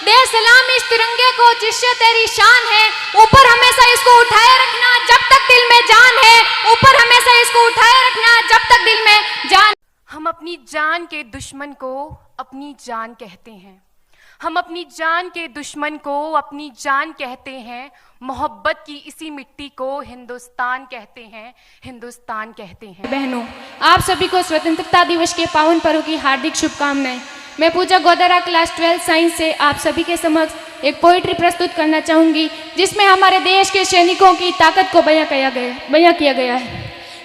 दे सलाम इस तिरंगे को जिससे तेरी शान है, ऊपर हमेशा इसको उठाए रखना जब तक दिल में जान है, ऊपर हमेशा इसको उठाए रखना जब तक दिल में जान। हम अपनी जान के दुश्मन को अपनी जान कहते हैं, हम अपनी जान के दुश्मन को अपनी जान कहते हैं। मोहब्बत की इसी मिट्टी को हिंदुस्तान कहते हैं, हिंदुस्तान कहते हैं। बहनों, आप सभी को स्वतंत्रता दिवस के पावन पर्व की हार्दिक शुभकामनाएं। मैं पूजा गोदारा क्लास 12 साइंस से आप सभी के समक्ष एक पोइट्री प्रस्तुत करना चाहूँगी, जिसमें हमारे देश के सैनिकों की ताकत को बयां किया गया है।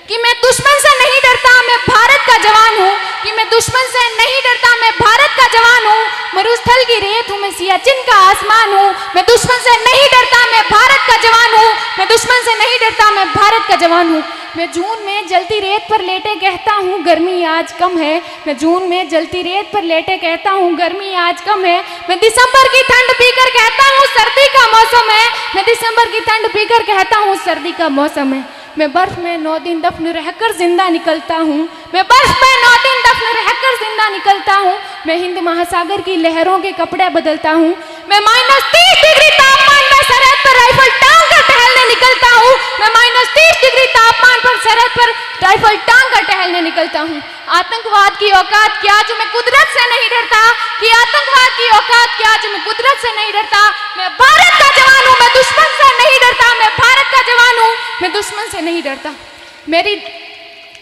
कि मैं दुश्मन से नहीं डरता, मैं भारत का जवान हूँ। कि मैं दुश्मन से नहीं डरता, मैं भारत का जवान हूँ। मरुस्थल की रेत हूँ, मैं सियाचिन का आसमान हूँ। मैं दुश्मन से नहीं डरता, मैं भारत का जवान हूँ। मैं दुश्मन से नहीं डरता, मैं भारत का जवान हूँ। मैं जून में जलती रेत पर लेटे कहता हूँ गर्मी आज कम है। मैं जून में जलती रेत पर लेटे कहता हूँ गर्मी आज कम है। मैं दिसंबर की ठंड पीकर कहता हूँ सर्दी का मौसम है। मैं दिसंबर की ठंड पीकर कहता हूँ सर्दी का मौसम है। मैं बर्फ में 9 दिन दफन रहकर जिंदा निकलता हूँ। मैं बर्फ में 9 दिन दफन रहकर जिंदा निकलता हूँ। मैं हिंद महासागर की लहरों के कपड़े बदलता हूँ। मैं -30 डिग्री तापमान में सरहद पर राइफल टांग कर टहलने निकलता हूँ। मैं -30 डिग्री तापमान पर सरहद पर राइफल टांग कर टहलने निकलता हूँ। आतंकवाद की औकात क्या जो मैं कुदरत से नहीं डरता। कि आतंकवाद की औकात क्या जो मैं कुदरत से नहीं डरता। मैं भारत का जवान हूँ, मैं दुश्मन से नहीं डरता। मैं भारत का जवान हूँ, मैं दुश्मन से नहीं डरता।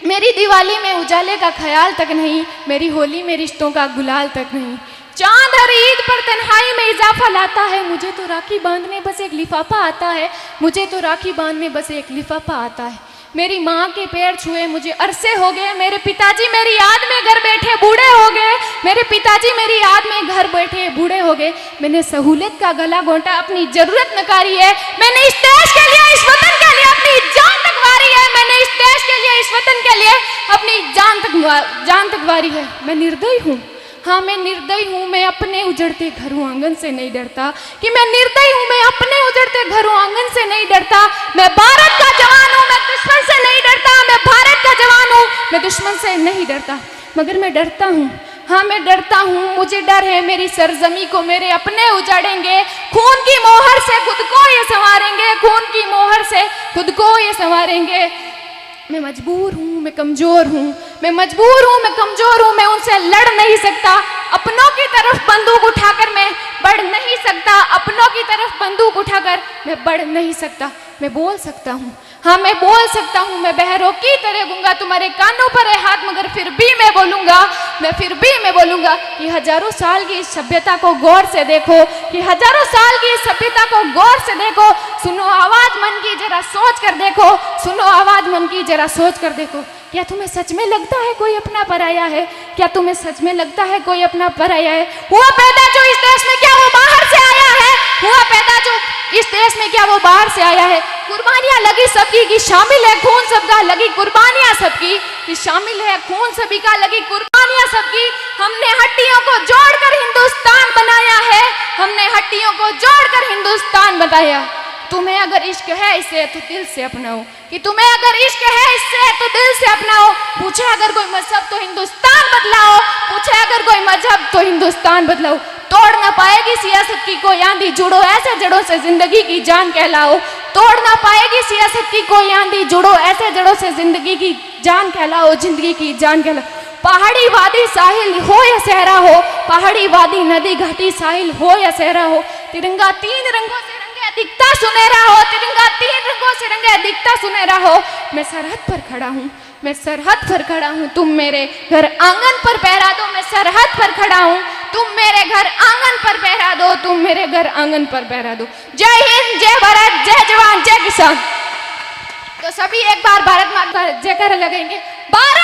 मेरी दिवाली में उजाले का ख्याल तक नहीं, मेरी होली में रिश्तों का गुलाल तक नहीं। चांद हर ईद पर तन्हाई में इजाफा लाता है, मुझे तो राखी बांधने बस एक लिफाफा आता है। मुझे तो राखी बांधने बस एक लिफाफा आता है। मेरी माँ के पैर छुए मुझे अरसे हो गए। मेरे पिताजी मेरी याद में घर बैठे बूढ़े हो गए। मेरे पिताजी मेरी याद में घर बैठे बूढ़े हो गए। मैंने सहूलियत का गला घोंटा, अपनी जरूरत नकारी है। मैंने इस देश के लिए, इस वतन के लिए अपनी जान तक वारी है। मैंने इस देश के लिए, इस वतन के लिए अपनी जान तक वारी है। मैं निर्दयी हूँ, हाँ मैं निर्दयी हूँ। मैं अपने उजड़ते घरों आंगन से नहीं डरता। कि मैं निर्दयी हूँ, मैं अपने उजड़ते घरों आंगन से नहीं डरता। मैं भारत का जवान हूँ, मैं दुश्मन से नहीं डरता। मैं भारत का जवान हूँ, मैं दुश्मन से नहीं डरता। मगर मैं डरता हूँ, हाँ मैं डरता हूँ। मुझे डर है मेरी सरजमी को मेरे अपने उजाड़ेंगे। खून की मोहर से खुद को ये संवारेंगे। खून की मोहर से खुद को ये संवारेंगे। मैं मजबूर हूँ, मैं कमजोर हूँ। मैं मजबूर हूँ, मैं कमजोर हूँ। मैं उनसे लड़ नहीं सकता। अपनों की तरफ बंदूक उठाकर मैं बढ़ नहीं सकता। अपनों की तरफ बंदूक उठाकर मैं बढ़ नहीं सकता। मैं बोल सकता हूँ, हाँ मैं बोल सकता हूँ। मैं बहरों की तरह गूंगा, तुम्हारे कानों पर है हाथ मगर फिर भी मैं बोलूँगा। मैं बोलूँगा कि हजारों साल की इस सभ्यता को गौर से देखो। कि हजारों साल की इस सभ्यता को गौर से देखो। सुनो आवाज मन की, जरा सोच कर देखो। सुनो आवाज मन की, जरा सोच कर देखो। क्या तुम्हें सच में लगता है कोई अपना पराया है? क्या तुम्हें सच में लगता है कोई अपना पराया है? हुआ पैदा जो इस देश में, क्या वो बाहर से आया है? हुआ पैदा जो इस देश में, क्या वो बाहर से आया है? कुर्बानियां लगी सबकी कि शामिल है खून सबका। लगी कुर्बानियां सबकी कि शामिल है खून सभी का। लगी कुर्बानियां सबकी। हमने हड्डियों को जोड़कर हिंदुस्तान बनाया है। हमने हड्डियों को जोड़कर हिंदुस्तान बनाया। तुम्हें अगर इश्क है इससे तो दिल से अपनाओ। कि तुम्हें अगर इश्क है इससे तो दिल से अपनाओ। पूछे अगर कोई मजहब तो हिंदुस्तान बदलाओ। पूछे अगर कोई मजहब तो हिंदुस्तान बदलाओ। तोड़ ना पाएगी सियासत की कोई आंधी, जुड़ो ऐसे जड़ों से जिंदगी की जान कहलाओ। तोड़ ना पाएगी सियासत की कोई आंधी, जुड़ो ऐसे जड़ों से जिंदगी की जान कहलाओ। जिंदगी की जान कहलाओ। पहाड़ी वादी साहिल हो या सहरा हो, पहाड़ी वादी नदी घाटी साहिल हो या सहरा हो, तिरंगा 3 रंगों से रंगे दिखता सुनहरा हो। तिरंगा 3 रंगों से रंगे दिखता सुनहरा हो। मैं सरहद पर खड़ा हूँ, मैं सरहद पर खड़ा हूँ। तुम मेरे घर आंगन पर पहरा दो। मैं सरहद पर खड़ा हूँ, तुम मेरे घर आंगन पर पहरा दो। तुम मेरे घर आंगन पर पहरा दो। जय हिंद, जय भारत, जय जवान, जय किसान। तो सभी एक बार भारत माता का जयकारा लगाएंगे। भारत